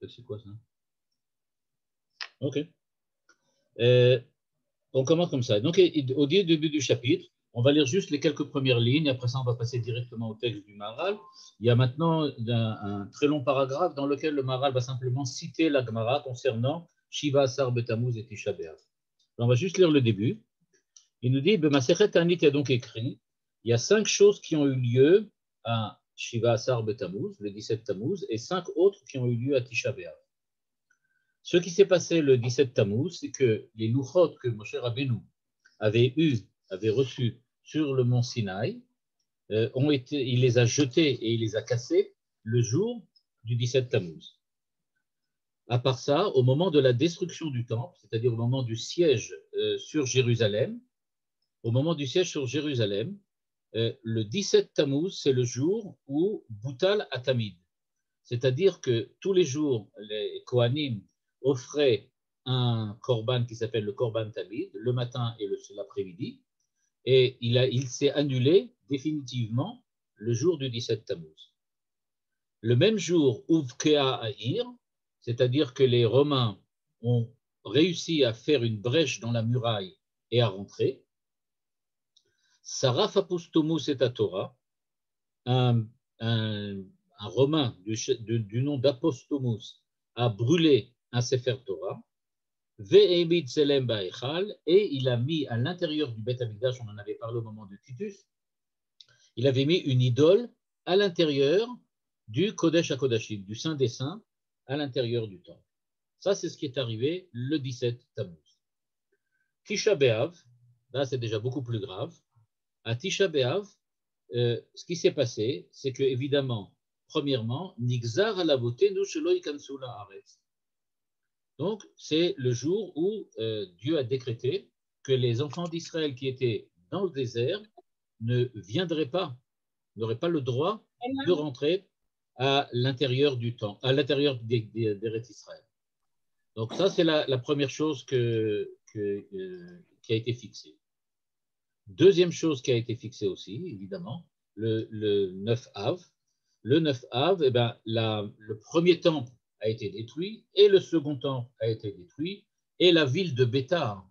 C'est quoi ça? Ok. On commence comme ça. Donc, au début du chapitre, on va lire juste les quelques premières lignes. Après ça, on va passer directement au texte du Maharal. Il y a maintenant un très long paragraphe dans lequel le Maharal va simplement citer la Gemara concernant Shiva Asar Betamuz et Tisha B'Av. On va juste lire le début. Il nous dit, Masechet Tanit est donc écrit, il y a 5 choses qui ont eu lieu à Shiva Asar Betamuz, le 17 Tammuz, et 5 autres qui ont eu lieu à Tisha B'Av. Ce qui s'est passé le 17 Tammuz, c'est que les louchot que Moshe Rabbeinu avait reçus sur le mont Sinaï, il les a jetés et il les a cassés le jour du 17 Tammuz. À part ça, au moment de la destruction du temple, c'est-à-dire au moment du siège sur Jérusalem, le 17 Tammuz, c'est le jour où Boutal Atamid, c'est-à-dire que tous les jours, les Kohanim offrait un korban qui s'appelle le korban tamid, le matin et l'après-midi, et il s'est annulé définitivement le jour du 17 Tammuz. Le même jour, Uvkea Aïr, c'est-à-dire que les Romains ont réussi à faire une brèche dans la muraille et à rentrer. Saraf Apostomus et Torah, un Romain du nom d'Apostomus a brûlé un Sefer Torah, et il a mis à l'intérieur du Beth Amikdash, on en avait parlé au moment de Titus, il avait mis une idole à l'intérieur du Kodesh HaKodashim, du Saint des Saints, à l'intérieur du temple. Ça, c'est ce qui est arrivé le 17 Tammuz. Tisha B'Av, là, c'est déjà beaucoup plus grave. À Tisha B'Av, ce qui s'est passé, c'est que, évidemment, premièrement, Nigzar alavotenu shelo yikansu la'aretz. Donc, c'est le jour où Dieu a décrété que les enfants d'Israël qui étaient dans le désert n'auraient pas le droit de rentrer à l'intérieur du temps, à l'intérieur d'Eretz Israël. Donc, ça, c'est la première chose qui a été fixée. Deuxième chose qui a été fixée aussi, évidemment, le 9 Av. Le 9 Av, le premier temple a été détruit et le second temple a été détruit et la ville de Bétar,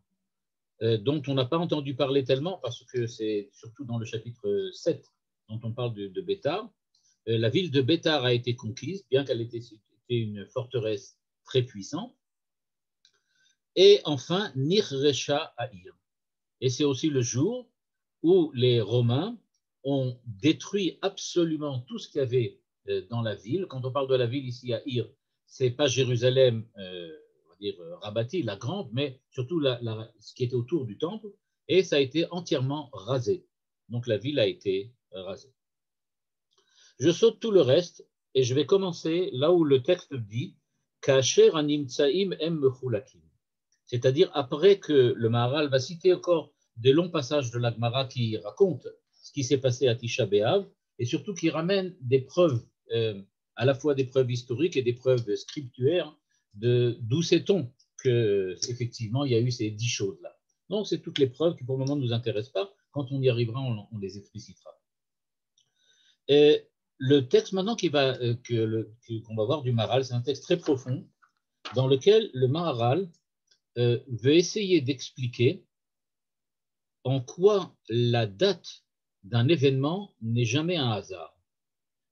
dont on n'a pas entendu parler tellement parce que c'est surtout dans le chapitre 7 dont on parle de Bétar, la ville de Bétar a été conquise, bien qu'elle était une forteresse très puissante. Et enfin, Nir Resha Aïr. Et c'est aussi le jour où les Romains ont détruit absolument tout ce qu'il y avait dans la ville. Quand on parle de la ville ici à Ir, ce n'est pas Jérusalem, on va dire Rabati, la grande, mais surtout ce qui était autour du temple, et ça a été entièrement rasé. Donc la ville a été rasée. Je saute tout le reste et je vais commencer là où le texte dit Kacher animtsaim em mechulakim. C'est-à-dire après que le Maharal va citer encore des longs passages de la Gemara qui racontent ce qui s'est passé à Tisha B'Av et surtout qui ramènent des preuves, à la fois des preuves historiques et des preuves scriptuaires, d'où sait-on qu'effectivement il y a eu ces 10 choses-là. Donc c'est toutes les preuves qui pour le moment ne nous intéressent pas. Quand on y arrivera, on les explicitera. Et le texte maintenant qu'on va voir du Maharal, c'est un texte très profond dans lequel le Maharal veut essayer d'expliquer en quoi la date d'un événement n'est jamais un hasard.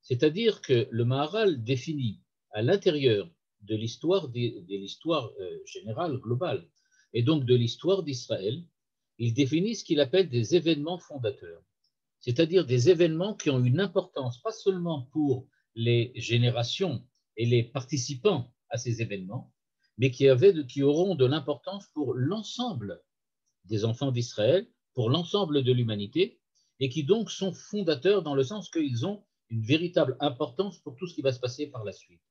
C'est-à-dire que le Maharal définit à l'intérieur de l'histoire, de l'histoire générale, globale, et donc de l'histoire d'Israël, il définit ce qu'il appelle des événements fondateurs, c'est-à-dire des événements qui ont une importance, pas seulement pour les générations et les participants à ces événements, mais qui auront de l'importance pour l'ensemble des enfants d'Israël, pour l'ensemble de l'humanité, et qui donc sont fondateurs dans le sens qu'ils ont une véritable importance pour tout ce qui va se passer par la suite.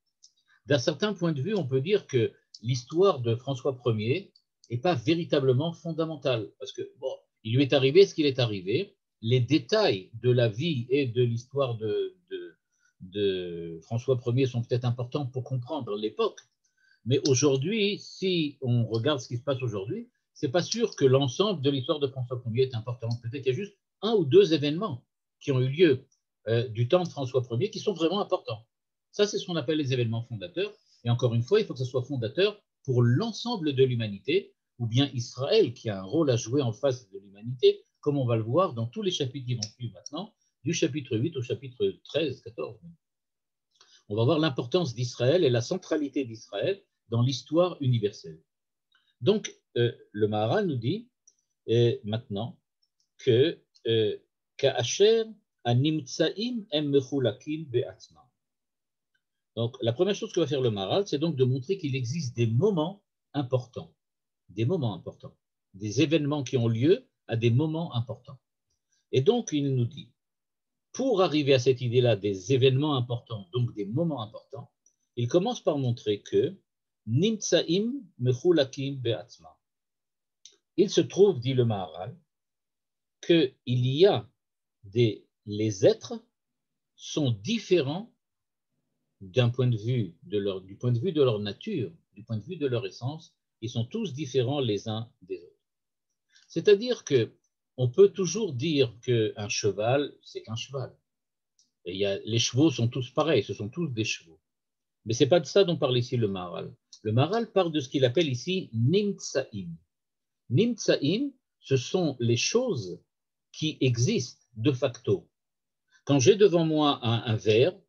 D'un certain point de vue, on peut dire que l'histoire de François Ier n'est pas véritablement fondamentale, parce que bon, il lui est arrivé ce qu'il est arrivé, les détails de la vie et de l'histoire de François Ier sont peut-être importants pour comprendre l'époque, mais aujourd'hui, si on regarde ce qui se passe aujourd'hui, c'est pas sûr que l'ensemble de l'histoire de François Ier est important. Peut-être qu'il y a juste un ou deux événements qui ont eu lieu du temps de François Ier qui sont vraiment importants. Ça, c'est ce qu'on appelle les événements fondateurs. Et encore une fois, il faut que ce soit fondateur pour l'ensemble de l'humanité, ou bien Israël qui a un rôle à jouer en face de l'humanité, comme on va le voir dans tous les chapitres qui vont suivre maintenant, du chapitre 8 au chapitre 13, 14. On va voir l'importance d'Israël et la centralité d'Israël dans l'histoire universelle. Donc, le Maharal nous dit maintenant que Ka'asher animtsaim em mechulakim be'atzmam. Donc, la première chose que va faire le Maharal, c'est donc de montrer qu'il existe des moments importants, des événements qui ont lieu à des moments importants. Et donc, il nous dit, pour arriver à cette idée-là des événements importants, donc des moments importants, il commence par montrer que nimtsaim mechulakim be'atzmam. Il se trouve, dit le Maharal, qu'il y a les êtres sont différents du point de vue de leur nature, du point de vue de leur essence, ils sont tous différents les uns des autres. C'est-à-dire que on peut toujours dire qu'un cheval, c'est qu'un cheval. Et les chevaux sont tous pareils, ce sont tous des chevaux. Mais ce n'est pas de ça dont parle ici le Maharal. Le Maharal parle de ce qu'il appelle ici nimtsaim. Nimtsaim, ce sont les choses qui existent de facto. Quand j'ai devant moi un verre,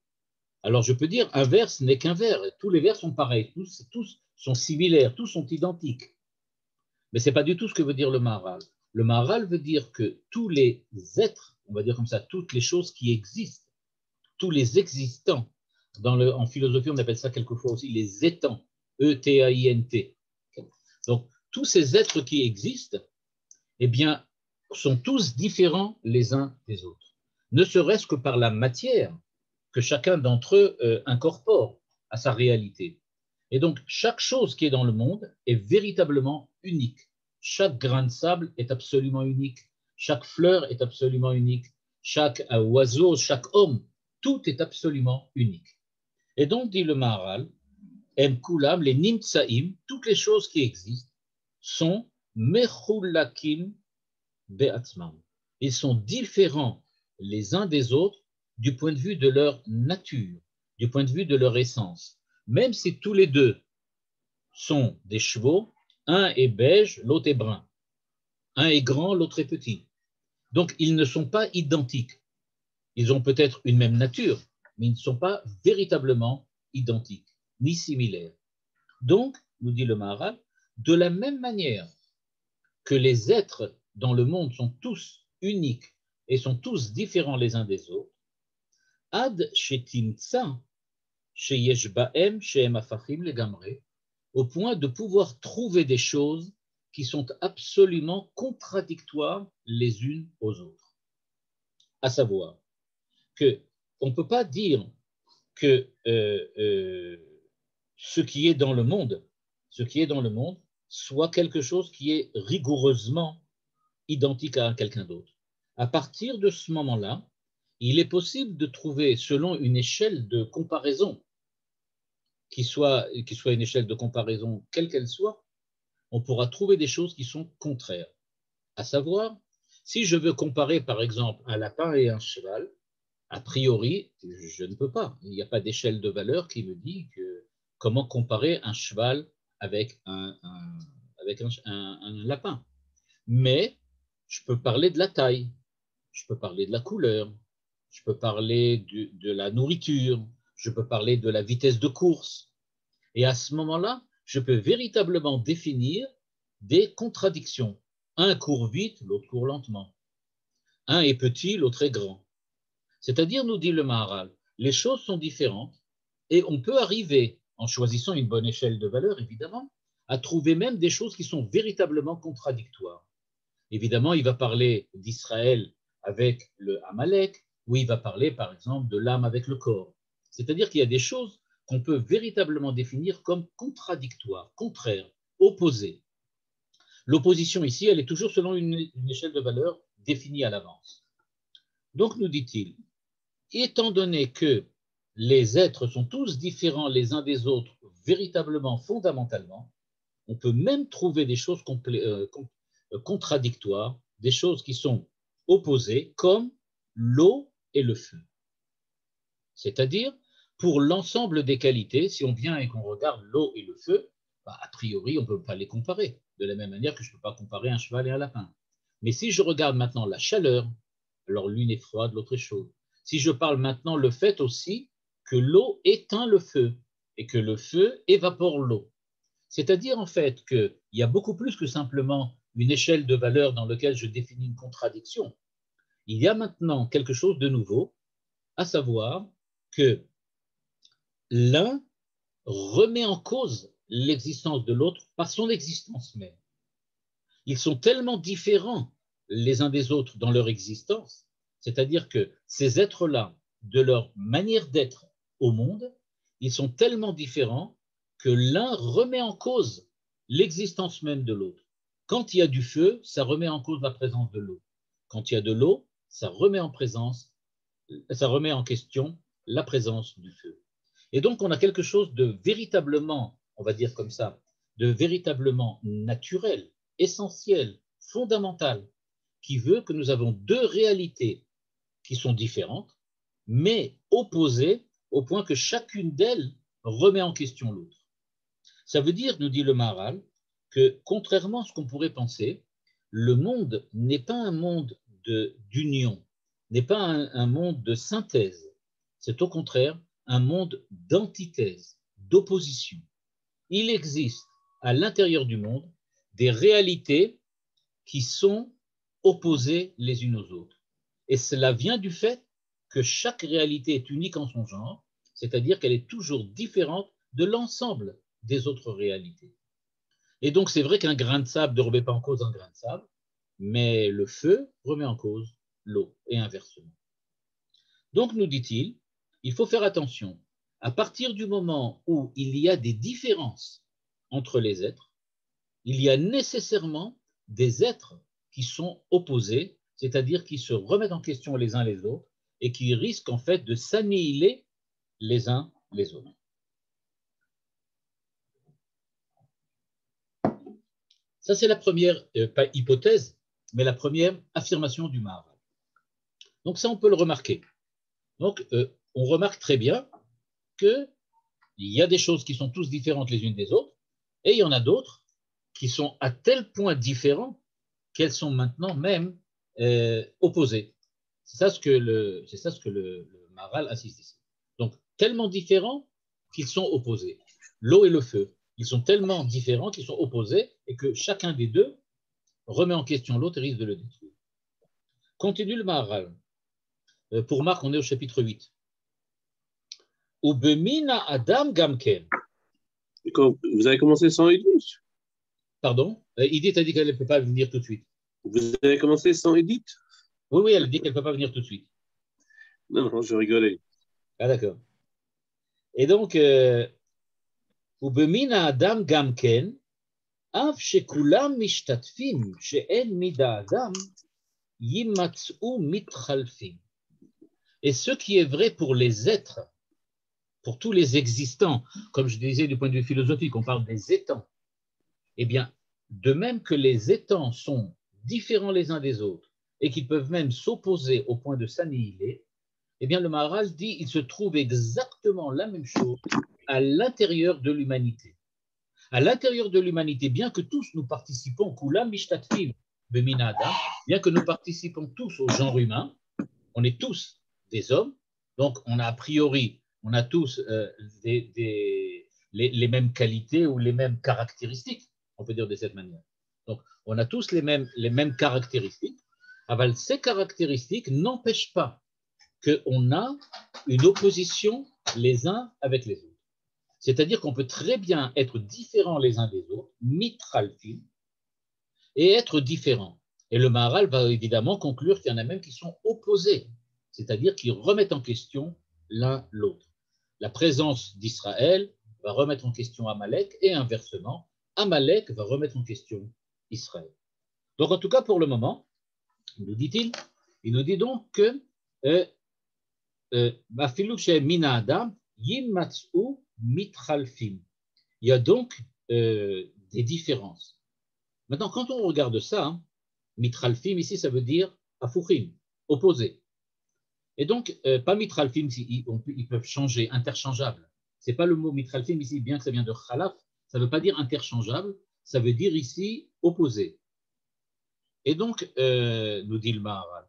alors je peux dire un verre, ce n'est qu'un verre. Tous les verres sont pareils, tous sont similaires, tous sont identiques. Mais ce n'est pas du tout ce que veut dire le Maharal. Le Maharal veut dire que tous les êtres, on va dire comme ça, toutes les choses qui existent, tous les existants, en philosophie on appelle ça quelquefois aussi les étants, E-T-A-I-N-T. Donc tous ces êtres qui existent, eh bien, sont tous différents les uns des autres, ne serait-ce que par la matière que chacun d'entre eux incorpore à sa réalité. Et donc, chaque chose qui est dans le monde est véritablement unique. Chaque grain de sable est absolument unique. Chaque fleur est absolument unique. Chaque oiseau, chaque homme, tout est absolument unique. Et donc, dit le Maharal, Em kulam, les nimtsaim, toutes les choses qui existent, sont mechulakim be'atzmam. Ils sont différents les uns des autres du point de vue de leur nature, du point de vue de leur essence. Même si tous les deux sont des chevaux, un est beige, l'autre est brun. Un est grand, l'autre est petit. Donc, ils ne sont pas identiques. Ils ont peut-être une même nature, mais ils ne sont pas véritablement identiques, ni similaires. Donc, nous dit le Maharal, de la même manière que les êtres dans le monde sont tous uniques et sont tous différents les uns des autres, Ad shetimtsa sheyesh baem shehem afachim legamre, au point de pouvoir trouver des choses qui sont absolument contradictoires les unes aux autres. À savoir qu'on ne peut pas dire que ce qui est dans le monde, soit quelque chose qui est rigoureusement identique à quelqu'un d'autre. À partir de ce moment-là, il est possible de trouver, selon une échelle de comparaison, qui soit une échelle de comparaison quelle qu'elle soit, on pourra trouver des choses qui sont contraires. À savoir, si je veux comparer par exemple un lapin et un cheval, a priori, je ne peux pas. Il n'y a pas d'échelle de valeur qui me dit comment comparer un cheval avec un lapin. Mais je peux parler de la taille, je peux parler de la couleur, je peux parler de la nourriture, je peux parler de la vitesse de course. Et à ce moment-là, je peux véritablement définir des contradictions. Un court vite, l'autre court lentement. Un est petit, l'autre est grand. C'est-à-dire, nous dit le Maharal, les choses sont différentes et on peut arriver, en choisissant une bonne échelle de valeur, évidemment, à trouver même des choses qui sont véritablement contradictoires. Évidemment, il va parler d'Israël avec le Amalek, ou il va parler, par exemple, de l'âme avec le corps. C'est-à-dire qu'il y a des choses qu'on peut véritablement définir comme contradictoires, contraires, opposées. L'opposition ici, elle est toujours selon une échelle de valeur définie à l'avance. Donc, nous dit-il, étant donné que les êtres sont tous différents les uns des autres, véritablement, fondamentalement, on peut même trouver des choses contradictoires, des choses qui sont opposées, comme l'eau et le feu. C'est-à-dire, pour l'ensemble des qualités, si on vient et qu'on regarde l'eau et le feu, a priori, on ne peut pas les comparer, de la même manière que je ne peux pas comparer un cheval et un lapin. Mais si je regarde maintenant la chaleur, alors l'une est froide, l'autre est chaude. Si je parle maintenant le fait aussi que l'eau éteint le feu et que le feu évapore l'eau. C'est-à-dire en fait qu'il y a beaucoup plus que simplement une échelle de valeurs dans laquelle je définis une contradiction. Il y a maintenant quelque chose de nouveau, à savoir que l'un remet en cause l'existence de l'autre par son existence même. Ils sont tellement différents les uns des autres dans leur existence, c'est-à-dire que ces êtres-là, de leur manière d'être au monde, ils sont tellement différents que l'un remet en cause l'existence même de l'autre. Quand il y a du feu, ça remet en cause la présence de l'eau. Quand il y a de l'eau, ça remet en question la présence du feu. Et donc, on a quelque chose de véritablement, on va dire comme ça, de véritablement naturel, essentiel, fondamental, qui veut que nous avons deux réalités qui sont différentes, mais opposées au point que chacune d'elles remet en question l'autre. Ça veut dire, nous dit le Maharal, que contrairement à ce qu'on pourrait penser, le monde n'est pas un monde d'union, n'est pas un monde de synthèse, c'est au contraire un monde d'antithèse, d'opposition. Il existe à l'intérieur du monde des réalités qui sont opposées les unes aux autres. Et cela vient du fait que chaque réalité est unique en son genre, c'est-à-dire qu'elle est toujours différente de l'ensemble des autres réalités. Et donc c'est vrai qu'un grain de sable ne remet pas en cause un grain de sable, mais le feu remet en cause l'eau et inversement. Donc nous dit-il, il faut faire attention. À partir du moment où il y a des différences entre les êtres, il y a nécessairement des êtres qui sont opposés, c'est-à-dire qui se remettent en question les uns les autres et qui risquent en fait de s'annihiler les uns les autres. Ça, c'est la première, pas hypothèse, mais la première affirmation du Maharal. Donc ça, on peut le remarquer. Donc, on remarque très bien qu'il y a des choses qui sont tous différentes les unes des autres, et il y en a d'autres qui sont à tel point différents qu'elles sont maintenant même opposées. C'est ça ce que le Maharal insiste ici. Donc, tellement différents qu'ils sont opposés. L'eau et le feu, ils sont tellement différents qu'ils sont opposés et que chacun des deux remet en question l'autre et risque de le détruire. Continue le Maharal. Pour Marc, on est au chapitre 8. Ubemina Adam Gamken. Vous avez commencé sans Edith? Pardon? Edith a dit qu'elle ne peut pas venir tout de suite. Vous avez commencé sans Edith? Oui, oui, elle dit qu'elle ne peut pas venir tout de suite. Non, non, je rigolais. Ah, d'accord. Et donc, Ubemina Adam Gamken, Av shekulam mishtatfim, she'en mida Adam, yimatz'u mitchalfim. Et ce qui est vrai pour les êtres, pour tous les existants, comme je disais du point de vue philosophique, on parle des étangs, eh bien, de même que les étangs sont différents les uns des autres et qu'ils peuvent même s'opposer au point de s'annihiler, eh bien, le Maharal dit qu'il se trouve exactement la même chose à l'intérieur de l'humanité. À l'intérieur de l'humanité, bien que tous nous participons, Kulam Mishtatfim Bemina Adam, bien que nous participons tous au genre humain, on est tous des hommes, donc on a a priori, on a tous les mêmes qualités ou les mêmes caractéristiques, on peut dire de cette manière. Donc on a tous les mêmes caractéristiques. Aval, ces caractéristiques n'empêchent pas qu'on a une opposition les uns avec les autres. C'est-à-dire qu'on peut très bien être différents les uns des autres, mitralfim, et être différents. Et le Maharal va évidemment conclure qu'il y en a même qui sont opposés, c'est-à-dire qui remettent en question l'un l'autre. La présence d'Israël va remettre en question Amalek et inversement, Amalek va remettre en question Israël. Donc en tout cas pour le moment, nous dit-il, il nous dit donc que mina adam yimatsu mitralfim. Il y a donc des différences. Maintenant, quand on regarde ça, mitralfim, ici, ça veut dire afuchim, opposé. Et donc, pas mitralfim, ils peuvent changer, interchangeable. Ce n'est pas le mot mitralfim ici, bien que ça vient de khalaf, ça ne veut pas dire interchangeable, ça veut dire ici opposé. Et donc, nous dit le Maharal,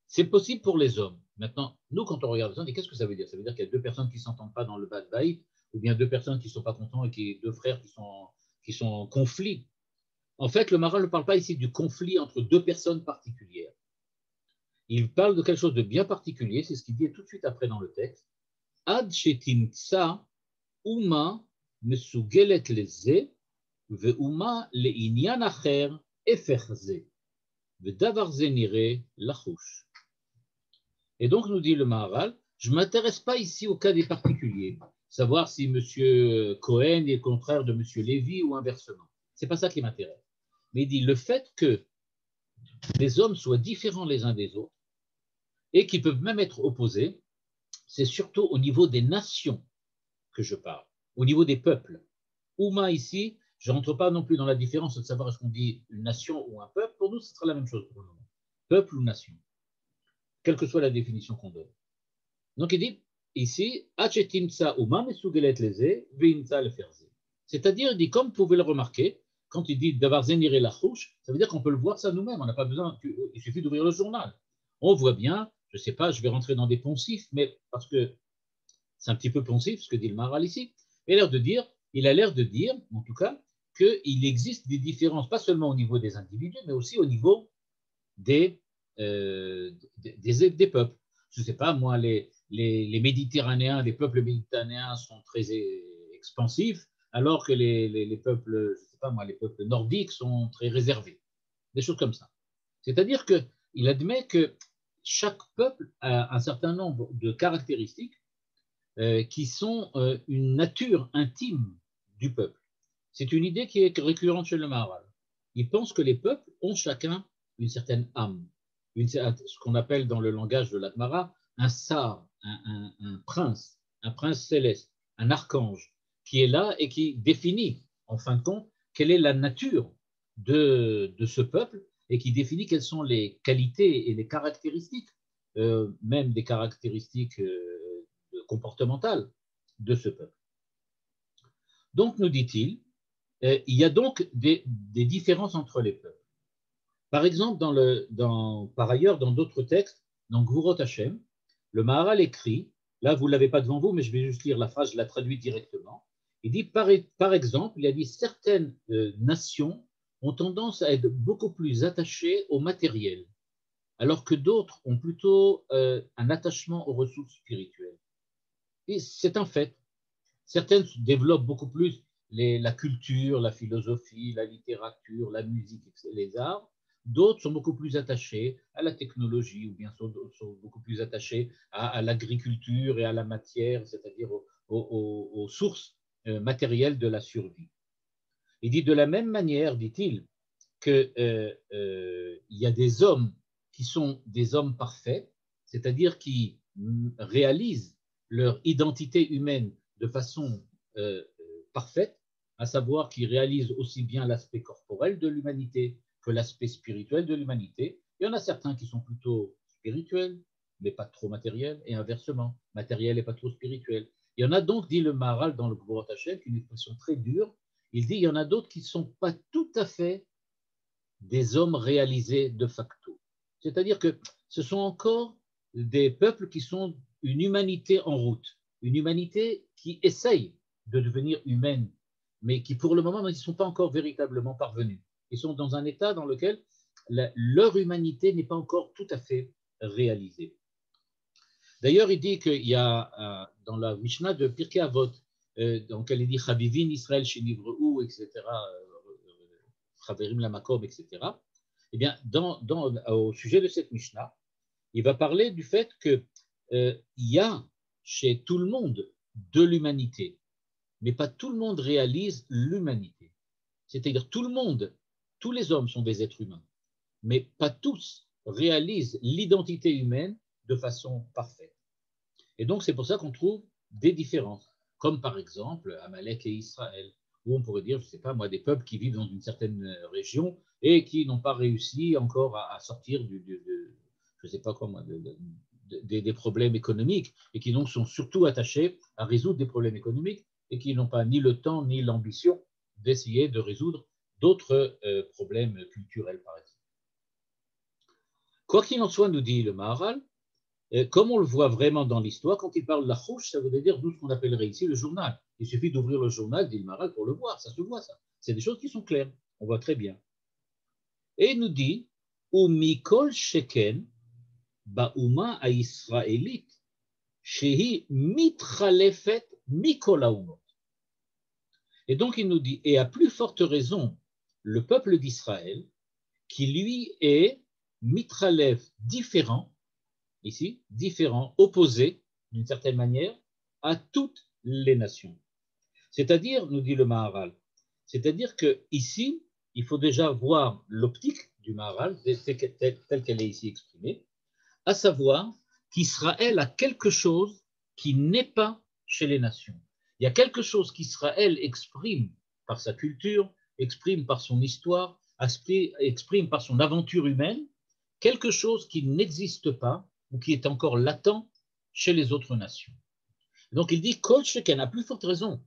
c'est possible pour les hommes. Maintenant, nous, quand on regarde ça, on dit qu'est-ce que ça veut dire? Ça veut dire qu'il y a deux personnes qui ne s'entendent pas dans le bad baït, ou bien deux personnes qui ne sont pas contents et deux frères qui sont en conflit. En fait, le Maharal ne parle pas ici du conflit entre deux personnes particulières. Il parle de quelque chose de bien particulier, c'est ce qu'il dit tout de suite après dans le texte. Ad shetimtsa uma mesugelet leze veuma leinyan acher efer ze vedavar ze nire lachush. Et donc, nous dit le Maharal, je ne m'intéresse pas ici au cas des particuliers, savoir si M. Cohen est le contraire de M. Lévy ou inversement. Ce n'est pas ça qui m'intéresse. Mais il dit le fait que les hommes soient différents les uns des autres et qui peuvent même être opposés, c'est surtout au niveau des nations que je parle, au niveau des peuples. Ouma ici, je ne rentre pas non plus dans la différence de savoir est-ce qu'on dit une nation ou un peuple. Pour nous, ce sera la même chose pour le moment. Peuple ou nation, quelle que soit la définition qu'on donne. Donc il dit ici, c'est-à-dire, il dit, comme vous pouvez le remarquer, quand il dit d'avoir zéniré la chouche, ça veut dire qu'on peut le voir ça nous-mêmes, on n'a pas besoin, il suffit d'ouvrir le journal. On voit bien, je ne sais pas, je vais rentrer dans des poncifs, mais parce que c'est un petit peu poncif ce que dit le Maharal ici, il a l'air de dire, en tout cas, qu'il existe des différences, pas seulement au niveau des individus, mais aussi au niveau des peuples. Je ne sais pas, moi, les Méditerranéens, les peuples méditerranéens sont très expansifs, alors que les peuples, je ne sais pas moi, les peuples nordiques sont très réservés. Des choses comme ça. C'est-à-dire qu'il admet que chaque peuple a un certain nombre de caractéristiques qui sont une nature intime du peuple. C'est une idée qui est récurrente chez le Maharal. Il pense que les peuples ont chacun une certaine âme, ce qu'on appelle dans le langage de l'Atmara un sar, un prince céleste, un archange, qui est là et qui définit, en fin de compte, quelle est la nature de ce peuple et qui définit quelles sont les qualités et les caractéristiques, même des caractéristiques comportementales de ce peuple. Donc, nous dit-il, il y a donc des différences entre les peuples. Par exemple, par ailleurs, dans d'autres textes, dans Gvurot Hashem, le Maharal écrit, là vous ne l'avez pas devant vous, mais je vais juste lire la phrase, je la traduis directement. Il dit, par exemple, il a dit certaines nations ont tendance à être beaucoup plus attachées au matériel, alors que d'autres ont plutôt un attachement aux ressources spirituelles. Et c'est un fait. Certaines développent beaucoup plus la culture, la philosophie, la littérature, la musique, les arts. D'autres sont beaucoup plus attachés à la technologie ou bien sont beaucoup plus attachés à l'agriculture et à la matière, c'est-à-dire aux sources matérielles de la survie. Il dit de la même manière, dit-il, qu'il y a des hommes qui sont des hommes parfaits, c'est-à-dire qui réalisent leur identité humaine de façon parfaite, à savoir qu'ils réalisent aussi bien l'aspect corporel de l'humanité que l'aspect spirituel de l'humanité. Il y en a certains qui sont plutôt spirituels, mais pas trop matériels, et inversement, matériel et pas trop spirituel. Il y en a donc, dit le Maharal dans le Gvurot Hashem, une expression très dure, il dit il y en a d'autres qui ne sont pas tout à fait des hommes réalisés de facto. C'est-à-dire que ce sont encore des peuples qui sont une humanité en route, une humanité qui essaye de devenir humaine, mais qui pour le moment ne sont pas encore véritablement parvenus. Ils sont dans un état dans lequel leur humanité n'est pas encore tout à fait réalisée. D'ailleurs, il dit qu'il y a dans la Mishnah de Pirkei Avot, donc elle dit Chavivin Israël Shenivreu, etc., Chaverim Lamakom, etc. Eh bien, au sujet de cette Mishnah, il va parler du fait qu'il y a chez tout le monde de l'humanité, mais pas tout le monde réalise l'humanité. C'est-à-dire tout le monde, tous les hommes sont des êtres humains, mais pas tous réalisent l'identité humaine de façon parfaite. Et donc, c'est pour ça qu'on trouve des différences, comme par exemple Amalek et Israël, où on pourrait dire, je ne sais pas moi, des peuples qui vivent dans une certaine région et qui n'ont pas réussi encore à sortir je ne sais pas quoi moi, des problèmes économiques et qui donc sont surtout attachés à résoudre des problèmes économiques et qui n'ont pas ni le temps ni l'ambition d'essayer de résoudre d'autres problèmes culturels, par exemple. Quoi qu'il en soit, nous dit le Maharal, comme on le voit vraiment dans l'histoire, quand il parle de la chouche, ça veut dire d'où ce qu'on appellerait ici le journal. Il suffit d'ouvrir le journal, dit le Maharal, pour le voir, ça se voit ça. C'est des choses qui sont claires, on voit très bien. Et il nous dit, ou mikol sheken, ba'uma a israélite, shehi mitchalefet mikol haumot. Et donc il nous dit, et à plus forte raison, le peuple d'Israël, qui lui est mitralef, différent, ici, différent, opposé, d'une certaine manière, à toutes les nations. C'est-à-dire, nous dit le Maharal, c'est-à-dire qu'ici, il faut déjà voir l'optique du Maharal, telle qu'elle est ici exprimée, à savoir qu'Israël a quelque chose qui n'est pas chez les nations. Il y a quelque chose qu'Israël exprime par sa culture, exprime par son histoire, exprime par son aventure humaine, quelque chose qui n'existe pas ou qui est encore latent chez les autres nations. Donc il dit Kol Sheken, a plus forte raison,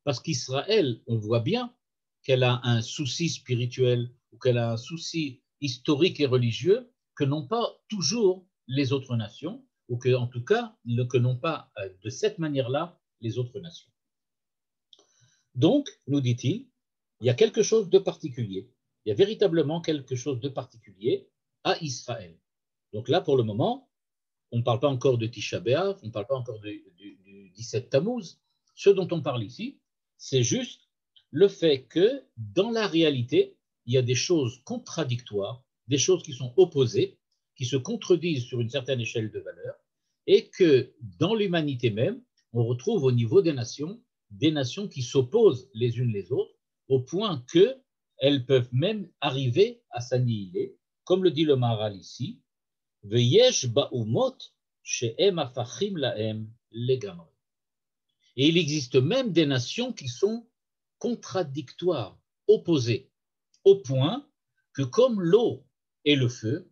parce qu'Israël, on voit bien qu'elle a un souci spirituel ou qu'elle a un souci historique et religieux que n'ont pas toujours les autres nations, ou que, en tout cas, que n'ont pas de cette manière-là les autres nations. Donc, nous dit-il, il y a quelque chose de particulier. Il y a véritablement quelque chose de particulier à Israël. Donc là, pour le moment, on ne parle pas encore de Tisha B'Av, on ne parle pas encore du 17 Tammuz. Ce dont on parle ici, c'est juste le fait que dans la réalité, il y a des choses contradictoires, des choses qui sont opposées, qui se contredisent sur une certaine échelle de valeur, et que dans l'humanité même, on retrouve au niveau des nations qui s'opposent les unes les autres, au point qu'elles peuvent même arriver à s'annihiler, comme le dit le Maharal ici, Veyesh ba'umot she'em afachim la'em legamri. Et il existe même des nations qui sont contradictoires, opposées, au point que comme l'eau et le feu,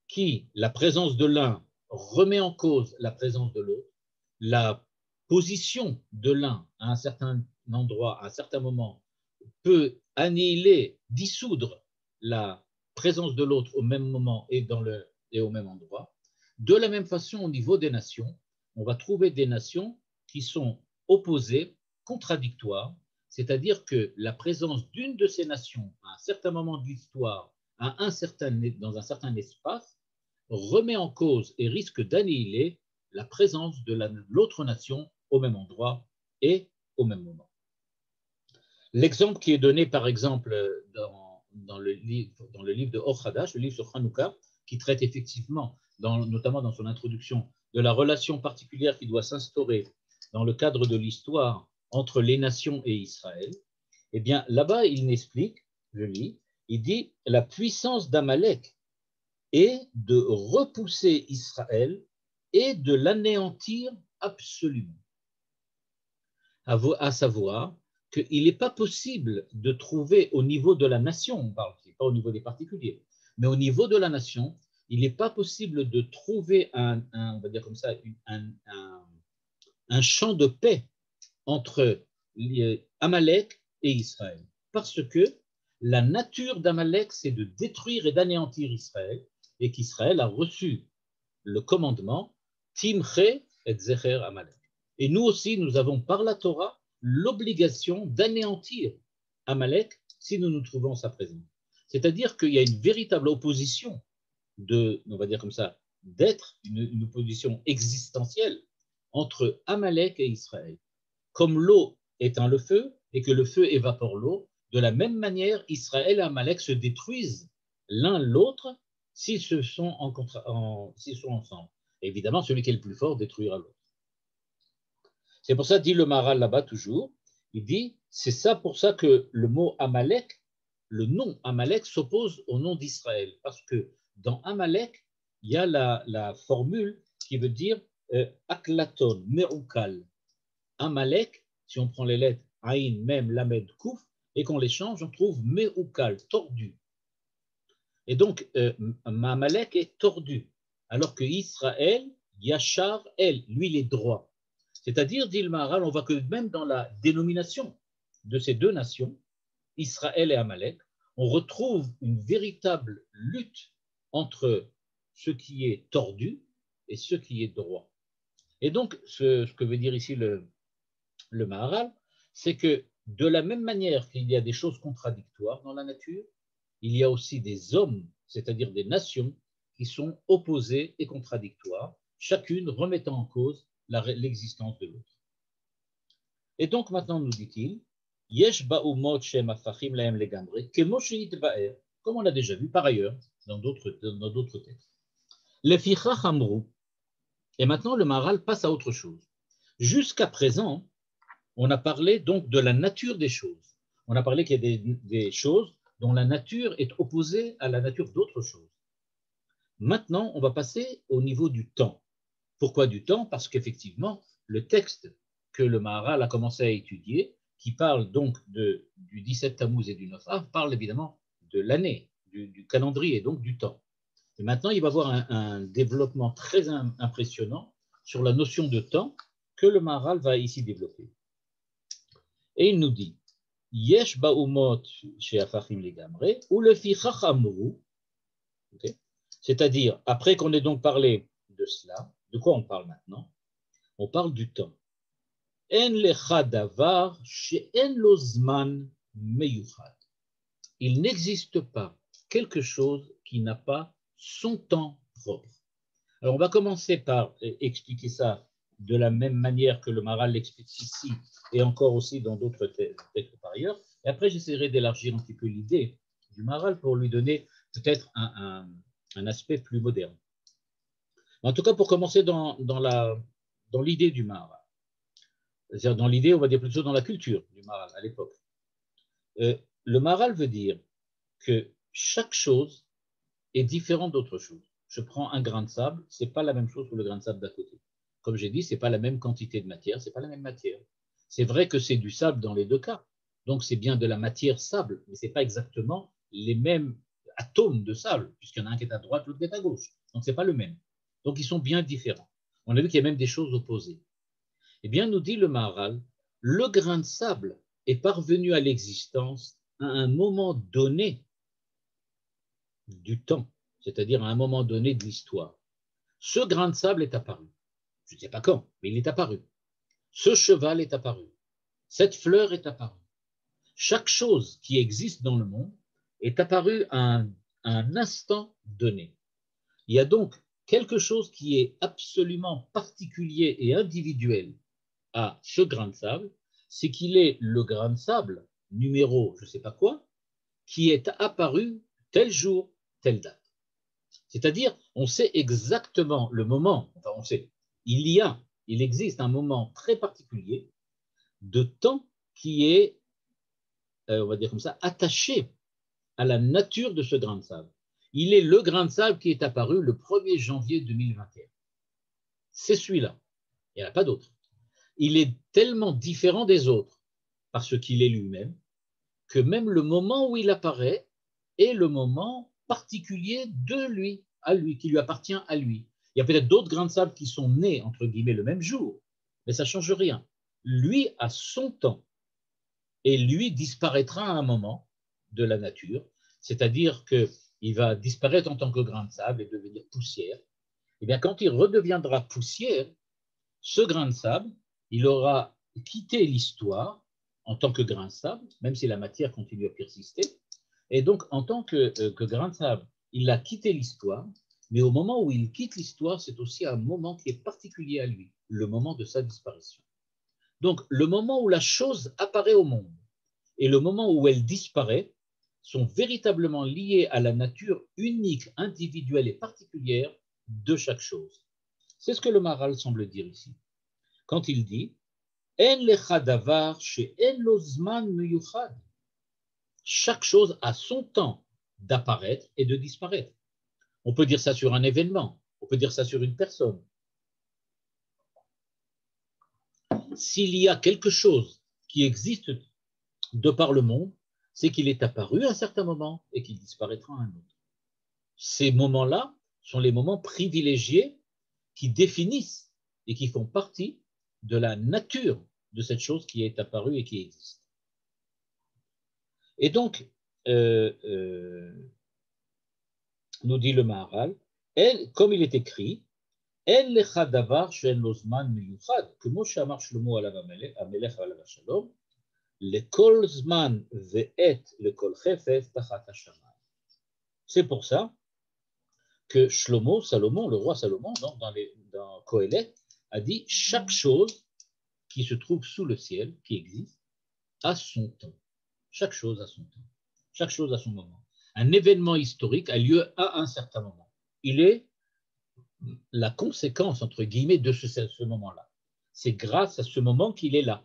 qui, la présence de l'un remet en cause la présence de l'autre, la position de l'un à un certain endroit, à un certain moment, peut annihiler, dissoudre la présence de l'autre au même moment et au même endroit. De la même façon, au niveau des nations, on va trouver des nations qui sont opposées, contradictoires, c'est-à-dire que la présence d'une de ces nations à un certain moment de l'histoire, dans un certain espace, remet en cause et risque d'annihiler la présence de l'autre nation au même endroit et au même moment. L'exemple qui est donné, par exemple, dans le livre de Or Hadash, le livre sur Hanouka, qui traite effectivement, notamment dans son introduction, de la relation particulière qui doit s'instaurer dans le cadre de l'histoire entre les nations et Israël, eh bien, là-bas, il explique, je lis, il dit « La puissance d'Amalek est de repousser Israël et de l'anéantir absolument. » À savoir qu'il n'est pas possible de trouver au niveau de la nation, on parle, pas au niveau des particuliers, mais au niveau de la nation, il n'est pas possible de trouver on va dire comme ça, un champ de paix entre Amalek et Israël. Parce que la nature d'Amalek, c'est de détruire et d'anéantir Israël, et qu'Israël a reçu le commandement Timche et Zecher Amalek. Et nous aussi, nous avons par la Torah l'obligation d'anéantir Amalek si nous nous trouvons en sa présence. C'est-à-dire qu'il y a une véritable opposition on va dire comme ça, d'être une opposition existentielle entre Amalek et Israël. Comme l'eau éteint le feu et que le feu évapore l'eau, de la même manière, Israël et Amalek se détruisent l'un l'autre s'ils sont ensemble. Et évidemment, celui qui est le plus fort détruira l'autre. C'est pour ça, dit le Maharal là-bas toujours, il dit, c'est ça pour ça que le mot Amalek, le nom Amalek s'oppose au nom d'Israël, parce que dans Amalek, il y a la formule qui veut dire Aklaton, Meroukal. Amalek, si on prend les lettres Aïn, Mem, Lamed, Kouf, et qu'on les change, on trouve Meroukal, tordu. Et donc, Amalek est tordu. alors que Israël, Yachar, El, lui, il est droit. C'est-à-dire, dit le Maharal, on voit que même dans la dénomination de ces deux nations, Israël et Amalek, on retrouve une véritable lutte entre ce qui est tordu et ce qui est droit. Et donc, ce que veut dire ici le Maharal, c'est que de la même manière qu'il y a des choses contradictoires dans la nature, il y a aussi des hommes, c'est-à-dire des nations, qui sont opposées et contradictoires, chacune remettant en cause l'existence de l'autre. Et donc maintenant, nous dit-il, Yesh ba'umot shem afachim lahem legamre, kemo sheitba'er, comme on l'a déjà vu par ailleurs dans d'autres textes. Lefichach amru. Et maintenant, le Maharal passe à autre chose. Jusqu'à présent, on a parlé donc de la nature des choses. On a parlé qu'il y a des choses dont la nature est opposée à la nature d'autres choses. Maintenant, on va passer au niveau du temps. Pourquoi du temps? Parce qu'effectivement, le texte que le Maharal a commencé à étudier, qui parle donc du 17 Tammuz et du 9 Av, parle évidemment de l'année, du calendrier, donc du temps. Et maintenant, il va y avoir un développement très impressionnant sur la notion de temps que le Maharal va ici développer. Et il nous dit, Yesh ba'umot she'afachim legamre, ou le fichach amru, c'est-à-dire, après qu'on ait donc parlé de cela, de quoi on parle maintenant? On parle du temps. En lecha davar she'en lo zman meyuchad. Il n'existe pas quelque chose qui n'a pas son temps propre. Alors, on va commencer par expliquer ça de la même manière que le Maharal l'explique ici et encore aussi dans d'autres textes par ailleurs. Et après, j'essaierai d'élargir un petit peu l'idée du Maharal pour lui donner peut-être un aspect plus moderne. En tout cas, pour commencer dans l'idée du Maharal, c'est-à-dire dans l'idée, on va dire plutôt dans la culture du Maharal à l'époque. Le Maharal veut dire que chaque chose est différente d'autre chose. Je prends un grain de sable, ce n'est pas la même chose que le grain de sable d'à côté. Comme j'ai dit, ce n'est pas la même quantité de matière, ce n'est pas la même matière. C'est vrai que c'est du sable dans les deux cas. Donc c'est bien de la matière sable, mais ce n'est pas exactement les mêmes atomes de sable, puisqu'il y en a un qui est à droite, l'autre qui est à gauche. Donc ce n'est pas le même. Donc ils sont bien différents. On a vu qu'il y a même des choses opposées. Eh bien, nous dit le Maharal, le grain de sable est parvenu à l'existence à un moment donné du temps, c'est-à-dire à un moment donné de l'histoire. Ce grain de sable est apparu. Je ne sais pas quand, mais il est apparu. Ce cheval est apparu. Cette fleur est apparue. Chaque chose qui existe dans le monde est apparue à un instant donné. Il y a donc quelque chose qui est absolument particulier et individuel à ce grain de sable, c'est qu'il est le grain de sable numéro je ne sais pas quoi, qui est apparu tel jour, telle date. C'est-à-dire, on sait exactement le moment, enfin on sait, il existe un moment très particulier de temps qui est, on va dire comme ça, attaché à la nature de ce grain de sable. Il est le grain de sable qui est apparu le 1er janvier 2021. C'est celui-là. Il n'y en a pas d'autre. Il est tellement différent des autres parce qu'il est lui-même que même le moment où il apparaît est le moment particulier de lui, à lui, qui lui appartient à lui. Il y a peut-être d'autres grains de sable qui sont nés, entre guillemets, le même jour, mais ça ne change rien. Lui a son temps et lui disparaîtra à un moment de la nature, c'est-à-dire qu'il va disparaître en tant que grain de sable et devenir poussière. Et bien, quand il redeviendra poussière, ce grain de sable, il aura quitté l'histoire en tant que grain de sable, même si la matière continue à persister. Et donc, en tant que grain de sable, il a quitté l'histoire, mais au moment où il quitte l'histoire, c'est aussi un moment qui est particulier à lui, le moment de sa disparition. Donc, le moment où la chose apparaît au monde et le moment où elle disparaît sont véritablement liés à la nature unique, individuelle et particulière de chaque chose. C'est ce que le Maharal semble dire ici. Quand il dit « En lecha davar she'en lo zman meyuchad » chaque chose a son temps d'apparaître et de disparaître. On peut dire ça sur un événement, on peut dire ça sur une personne. S'il y a quelque chose qui existe de par le monde, c'est qu'il est apparu à un certain moment et qu'il disparaîtra à un autre. Ces moments-là sont les moments privilégiés qui définissent et qui font partie de la nature de cette chose qui est apparue et qui existe. Et donc, nous dit le Maharal, comme il est écrit, אין לך דבר שאין לו זמן מיוחד, כמו שאמר שלמה עליו המלך עליו השלום, לכל זמן ועת לכל חפץ תחת השמיים. C'est pour ça que Salomon, le roi Salomon, dans Kohelet, a dit chaque chose qui se trouve sous le ciel, qui existe, a son temps. Chaque chose a son temps. Chaque chose a son moment. Un événement historique a lieu à un certain moment. Il est la conséquence, entre guillemets, de ce moment-là. C'est grâce à ce moment qu'il est là.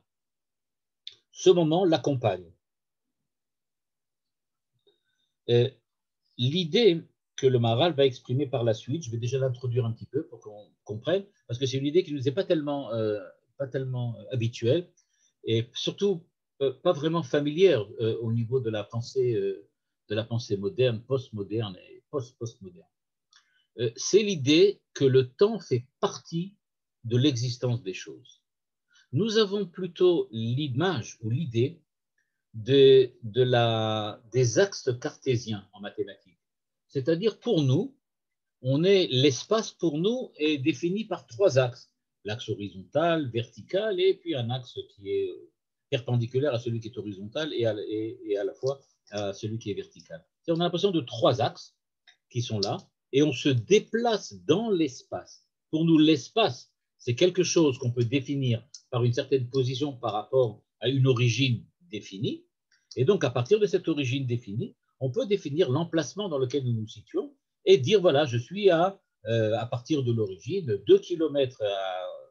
Ce moment l'accompagne. L'idée que le Maharal va exprimer par la suite, je vais déjà l'introduire un petit peu pour qu'on comprenne, parce que c'est une idée qui ne nous est pas tellement habituelle, et surtout pas vraiment familière au niveau de la pensée moderne, postmoderne et post-postmoderne. C'est l'idée que le temps fait partie de l'existence des choses. Nous avons plutôt l'image ou l'idée des axes cartésiens en mathématiques. C'est-à-dire pour nous, l'espace pour nous est défini par 3 axes. L'axe horizontal, vertical et puis un axe qui est perpendiculaire à celui qui est horizontal et à la fois à celui qui est vertical. On a l'impression de 3 axes qui sont là. Et on se déplace dans l'espace. Pour nous, l'espace, c'est quelque chose qu'on peut définir par une certaine position par rapport à une origine définie. Et donc, à partir de cette origine définie, on peut définir l'emplacement dans lequel nous nous situons et dire, voilà, je suis à partir de l'origine, 2 km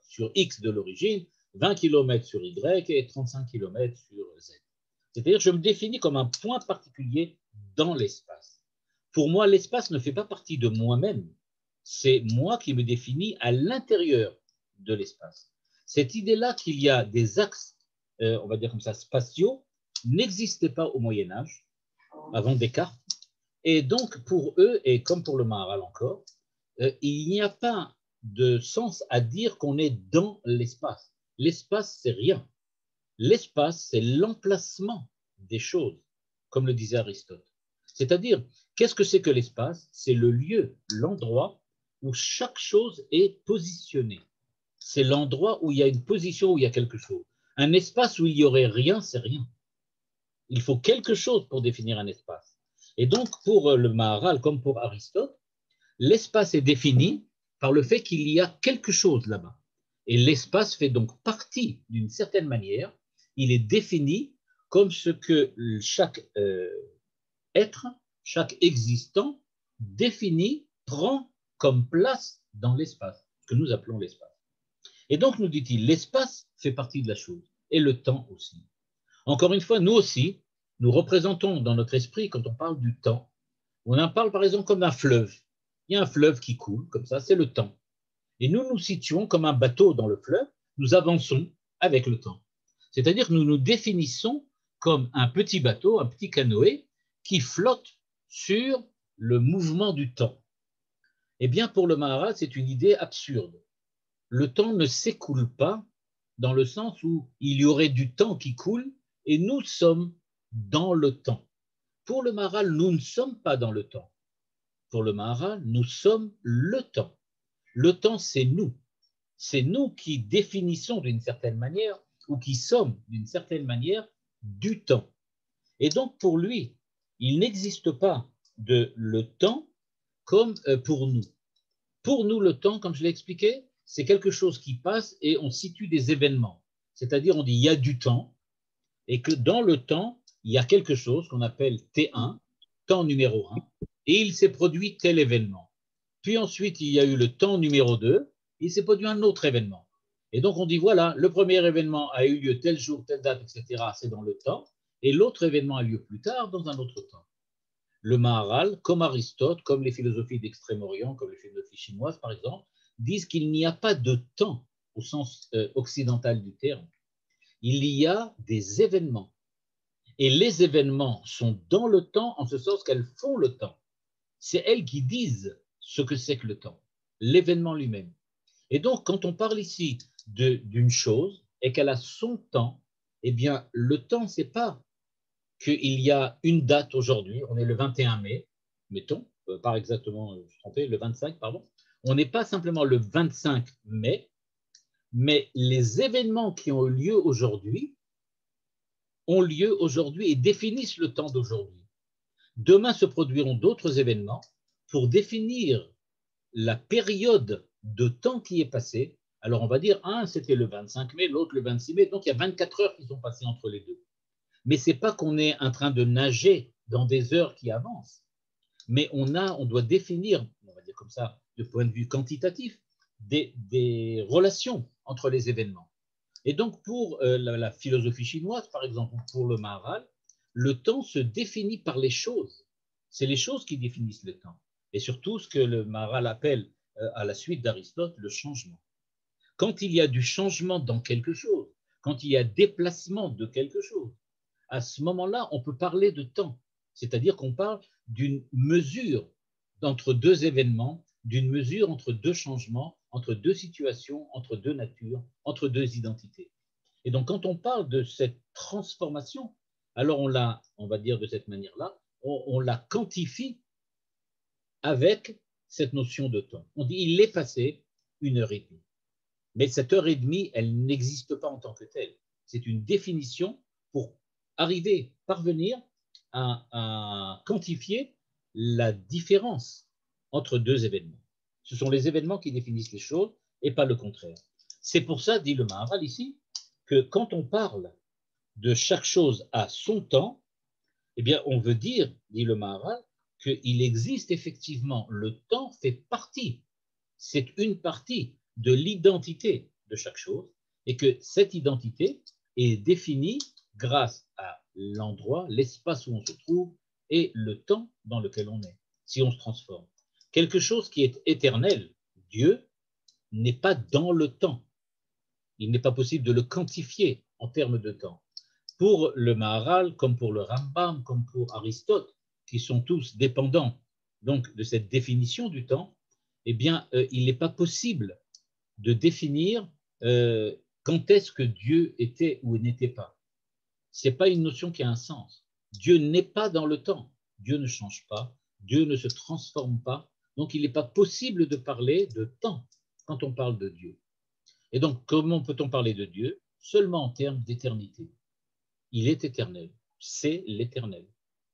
sur X de l'origine, 20 km sur Y et 35 km sur Z. C'est-à-dire, je me définis comme un point particulier dans l'espace. Pour moi, l'espace ne fait pas partie de moi-même, c'est moi qui me définis à l'intérieur de l'espace. Cette idée-là qu'il y a des axes, on va dire comme ça, spatiaux, n'existait pas au Moyen-Âge, avant Descartes, et donc pour eux, et comme pour le Maharal encore, il n'y a pas de sens à dire qu'on est dans l'espace. L'espace, c'est rien. L'espace, c'est l'emplacement des choses, comme le disait Aristote. C'est-à-dire, qu'est-ce que c'est que l'espace? C'est le lieu, l'endroit où chaque chose est positionnée. C'est l'endroit où il y a une position, où il y a quelque chose. Un espace où il n'y aurait rien, c'est rien. Il faut quelque chose pour définir un espace. Et donc, pour le Maharal, comme pour Aristote, l'espace est défini par le fait qu'il y a quelque chose là-bas. Et l'espace fait donc partie, d'une certaine manière, il est défini comme ce que chaque être, chaque existant défini prend comme place dans l'espace, ce que nous appelons l'espace. Et donc, nous dit-il, l'espace fait partie de la chose, et le temps aussi. Encore une fois, nous aussi, nous représentons dans notre esprit, quand on parle du temps, on en parle par exemple comme un fleuve. Il y a un fleuve qui coule, comme ça, c'est le temps. Et nous nous situons comme un bateau dans le fleuve, nous avançons avec le temps. C'est-à-dire que nous nous définissons comme un petit bateau, un petit canoë, qui flotte sur le mouvement du temps. Eh bien, pour le Maharal, c'est une idée absurde. Le temps ne s'écoule pas dans le sens où il y aurait du temps qui coule et nous sommes dans le temps. Pour le Maharal, nous ne sommes pas dans le temps. Pour le Maharal, nous sommes le temps. Le temps, c'est nous. C'est nous qui définissons d'une certaine manière ou qui sommes d'une certaine manière du temps. Et donc, pour lui, il n'existe pas de le temps comme pour nous. Pour nous, le temps, comme je l'ai expliqué, c'est quelque chose qui passe et on situe des événements. C'est-à-dire, on dit il y a du temps et que dans le temps, il y a quelque chose qu'on appelle T1, temps numéro 1, et il s'est produit tel événement. Puis ensuite, il y a eu le temps numéro 2, il s'est produit un autre événement. Et donc, on dit voilà, le premier événement a eu lieu tel jour, telle date, etc., c'est dans le temps, et l'autre événement a lieu plus tard dans un autre temps. Le Maharal, comme Aristote, comme les philosophies d'Extrême-Orient, comme les philosophies chinoises par exemple, disent qu'il n'y a pas de temps au sens occidental du terme. Il y a des événements. Et les événements sont dans le temps en ce sens qu'elles font le temps. C'est elles qui disent ce que c'est que le temps, l'événement lui-même. Et donc, quand on parle ici d'une chose et qu'elle a son temps, eh bien, le temps, ce n'est pas qu'il y a une date aujourd'hui, on est le 21 mai, mettons, pas exactement, je suis trompé, le 25, pardon. On n'est pas simplement le 25 mai, mais les événements qui ont lieu aujourd'hui ont lieu aujourd'hui et définissent le temps d'aujourd'hui. Demain se produiront d'autres événements pour définir la période de temps qui est passée. Alors on va dire, un c'était le 25 mai, l'autre le 26 mai, donc il y a 24 heures qui sont passées entre les deux. Mais ce n'est pas qu'on est en train de nager dans des heures qui avancent, mais on doit définir, on va dire comme ça, de point de vue quantitatif, des relations entre les événements. Et donc pour la philosophie chinoise, par exemple, pour le Maharal, le temps se définit par les choses. C'est les choses qui définissent le temps. Et surtout ce que le Maharal appelle, à la suite d'Aristote, le changement. Quand il y a du changement dans quelque chose, quand il y a déplacement de quelque chose, à ce moment-là, on peut parler de temps. C'est-à-dire qu'on parle d'une mesure entre deux événements, d'une mesure entre deux changements, entre deux situations, entre deux natures, entre deux identités. Et donc, quand on parle de cette transformation, alors on va dire de cette manière-là, on la quantifie avec cette notion de temps. On dit, il est passé 1 heure et demie. Mais cette heure et demie, elle n'existe pas en tant que telle. C'est une définition pour arriver, parvenir à quantifier la différence entre deux événements. Ce sont les événements qui définissent les choses et pas le contraire. C'est pour ça, dit le Maharal ici, que quand on parle de chaque chose à son temps, eh bien, on veut dire, dit le Maharal, qu'il existe effectivement, le temps fait partie, c'est une partie de l'identité de chaque chose et que cette identité est définie grâce à l'endroit, l'espace où on se trouve et le temps dans lequel on est, si on se transforme. Quelque chose qui est éternel, Dieu, n'est pas dans le temps. Il n'est pas possible de le quantifier en termes de temps. Pour le Maharal, comme pour le Rambam, comme pour Aristote, qui sont tous dépendants donc de cette définition du temps, eh bien, il n'est pas possible de définir quand est-ce que Dieu était ou n'était pas. Ce n'est pas une notion qui a un sens. Dieu n'est pas dans le temps. Dieu ne change pas. Dieu ne se transforme pas. Donc, il n'est pas possible de parler de temps quand on parle de Dieu. Et donc, comment peut-on parler de Dieu? Seulement en termes d'éternité. Il est éternel. C'est l'éternel.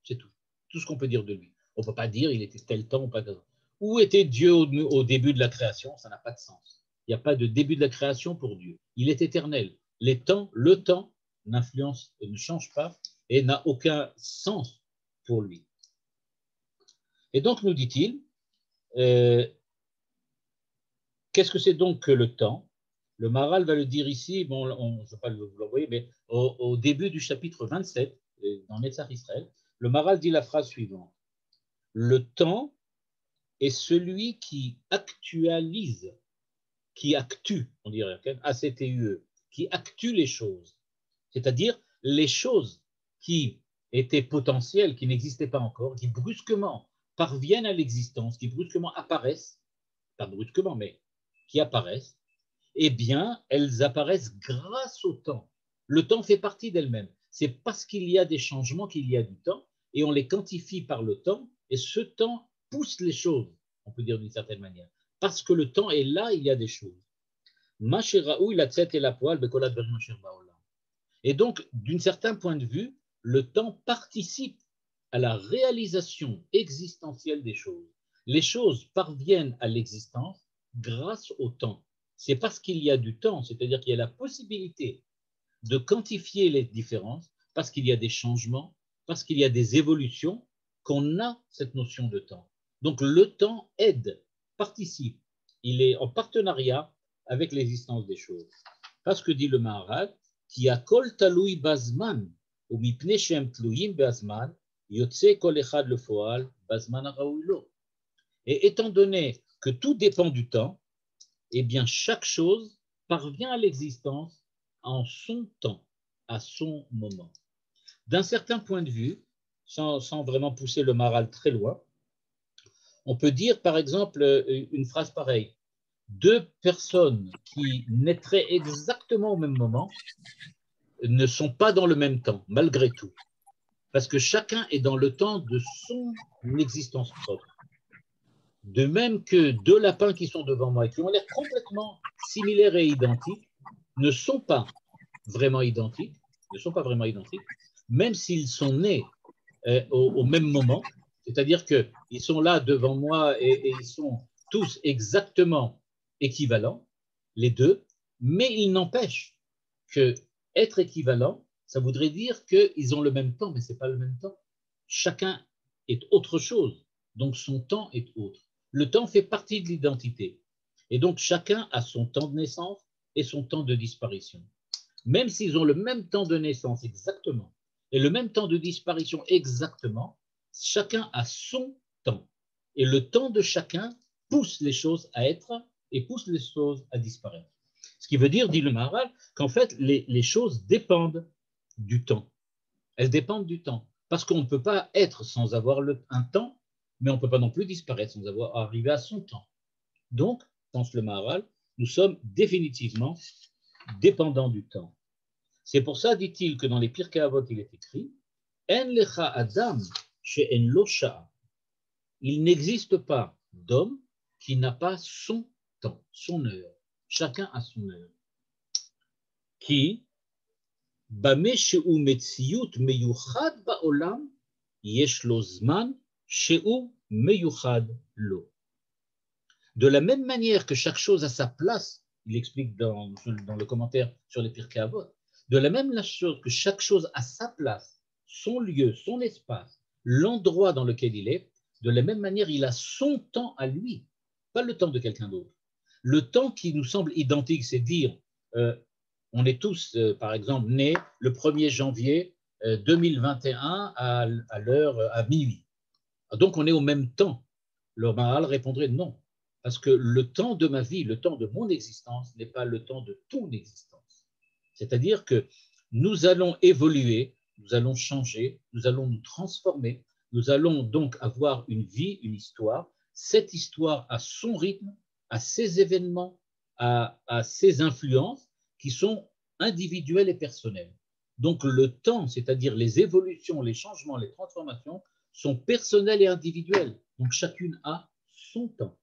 C'est tout. Tout ce qu'on peut dire de lui. On ne peut pas dire il était tel temps ou pas tel temps. Où était Dieu au début de la création? Ça n'a pas de sens. Il n'y a pas de début de la création pour Dieu. Il est éternel. Le temps n'influence, ne change pas et n'a aucun sens pour lui. Et donc, nous dit-il, qu'est-ce que c'est donc que le temps? Le Maharal va le dire ici, bon, je ne vais pas vous l'envoyer, mais au début du chapitre 27, dans Netzach Israël, le Maharal dit la phrase suivante. Le temps est celui qui actualise, qui actue, on dirait, A-C-T-U-E, qui actue les choses. C'est-à-dire les choses qui étaient potentielles, qui n'existaient pas encore, qui brusquement parviennent à l'existence, qui brusquement apparaissent, pas brusquement, mais qui apparaissent, eh bien, elles apparaissent grâce au temps. Le temps fait partie d'elle-même. C'est parce qu'il y a des changements qu'il y a du temps, et on les quantifie par le temps, et ce temps pousse les choses, on peut dire d'une certaine manière. Parce que le temps est là, il y a des choses. Et donc, d'un certain point de vue, le temps participe à la réalisation existentielle des choses. Les choses parviennent à l'existence grâce au temps. C'est parce qu'il y a du temps, c'est-à-dire qu'il y a la possibilité de quantifier les différences, parce qu'il y a des changements, parce qu'il y a des évolutions, qu'on a cette notion de temps. Donc le temps aide, participe, il est en partenariat avec l'existence des choses. Parce que dit le Maharal, qui a kol taloui bazman, ou mipne shem tlouyim bazman, yotse kol echad le foal, bazman araouilo. Et étant donné que tout dépend du temps, eh bien chaque chose parvient à l'existence en son temps, à son moment. D'un certain point de vue, sans vraiment pousser le Maharal très loin, On peut dire, par exemple, une phrase pareille. Deux personnes qui naîtraient exactement au même moment ne sont pas dans le même temps, malgré tout. Parce que chacun est dans le temps de son existence propre. De même que deux lapins qui sont devant moi et qui ont l'air complètement similaires et identiques ne sont pas vraiment identiques, même s'ils sont nés au même moment, c'est-à-dire qu'ils sont là devant moi et ils sont tous exactement équivalents, les deux, mais il n'empêche que être équivalent, ça voudrait dire qu'ils ont le même temps, mais ce n'est pas le même temps. Chacun est autre chose, donc son temps est autre. Le temps fait partie de l'identité. Et donc chacun a son temps de naissance et son temps de disparition. Même s'ils ont le même temps de naissance exactement et le même temps de disparition exactement, chacun a son temps. Et le temps de chacun pousse les choses à être et pousse les choses à disparaître. Ce qui veut dire, dit le Maharal, qu'en fait, les choses dépendent du temps. Elles dépendent du temps. Parce qu'on ne peut pas être sans avoir un temps, mais on ne peut pas non plus disparaître sans avoir arrivé à son temps. Donc, pense le Maharal, nous sommes définitivement dépendants du temps. C'est pour ça, dit-il, que dans les Pirkei Avot, il est écrit En lecha adam she'en lo sha'a. Il n'existe pas d'homme qui n'a pas son temps, son heure. Chacun a son heure. Qui bame she'u metziyut meyuchad ba'olam yesh lo zman she'u meyuchad lo. De la même manière que chaque chose a sa place, il explique dans le commentaire sur les Pirkei Avot, de la même chose que chaque chose a sa place, son lieu, son espace, l'endroit dans lequel il est, de la même manière, il a son temps à lui, pas le temps de quelqu'un d'autre. Le temps qui nous semble identique, c'est dire, on est tous, par exemple, nés le 1er janvier 2021 à l'heure, à minuit. Donc, on est au même temps. Le Maharal répondrait non, parce que le temps de ma vie, le temps de mon existence n'est pas le temps de ton existence. C'est-à-dire que nous allons évoluer, nous allons changer, nous allons nous transformer, nous allons donc avoir une vie, une histoire. Cette histoire a son rythme, a ses événements, a ses influences qui sont individuelles et personnelles. Donc le temps, c'est-à-dire les évolutions, les changements, les transformations, sont personnelles et individuelles. Donc chacune a son temps.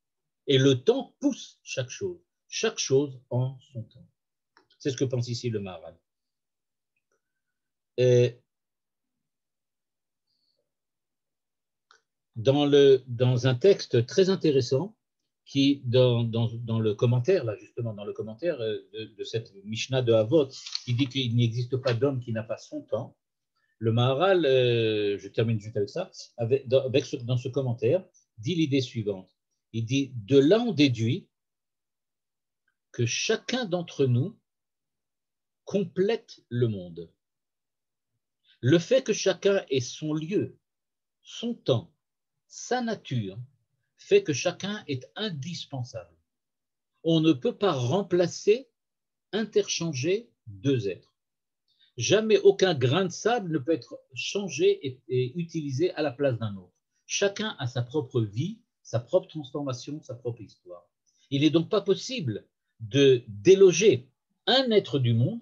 Et le temps pousse chaque chose en son temps. C'est ce que pense ici le Maharal. Dans un texte très intéressant, qui, dans le commentaire, là, justement, dans le commentaire de cette Mishnah de Havot, il dit qu'il n'existe pas d'homme qui n'a pas son temps. Le Maharal, je termine juste avec ça, dans ce commentaire, dit l'idée suivante. Il dit, de là on déduit que chacun d'entre nous complète le monde. Le fait que chacun ait son lieu, son temps, sa nature, fait que chacun est indispensable. On ne peut pas remplacer, interchanger deux êtres. Jamais aucun grain de sable ne peut être changé et utilisé à la place d'un autre. Chacun a sa propre vie, sa propre transformation, sa propre histoire. Il n'est donc pas possible de déloger un être du monde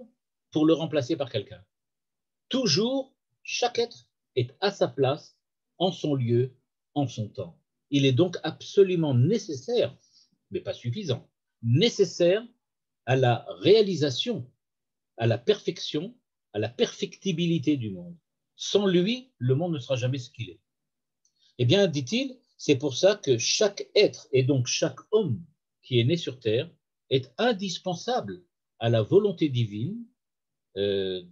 pour le remplacer par quelqu'un. Toujours, chaque être est à sa place, en son lieu, en son temps. Il est donc absolument nécessaire, mais pas suffisant, nécessaire à la réalisation, à la perfection, à la perfectibilité du monde. Sans lui, le monde ne sera jamais ce qu'il est. Eh bien, dit-il, c'est pour ça que chaque être, et donc chaque homme qui est né sur Terre, est indispensable à la volonté divine de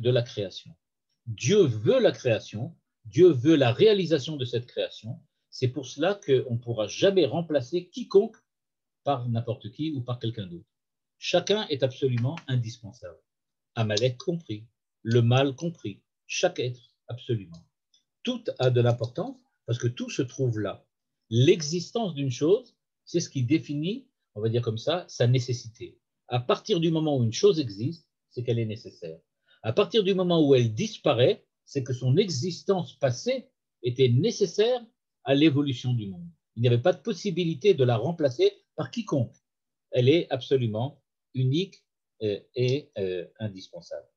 la création. Dieu veut la création, Dieu veut la réalisation de cette création. C'est pour cela qu'on ne pourra jamais remplacer quiconque par n'importe qui ou par quelqu'un d'autre. Chacun est absolument indispensable. Amalek compris, le mal compris, chaque être, absolument. Tout a de l'importance parce que tout se trouve là. L'existence d'une chose, c'est ce qui définit, on va dire comme ça, sa nécessité. À partir du moment où une chose existe, c'est qu'elle est nécessaire. À partir du moment où elle disparaît, c'est que son existence passée était nécessaire à l'évolution du monde. Il n'y avait pas de possibilité de la remplacer par quiconque. Elle est absolument unique et indispensable.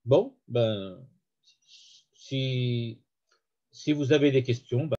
Bon, ben, si vous avez des questions, ben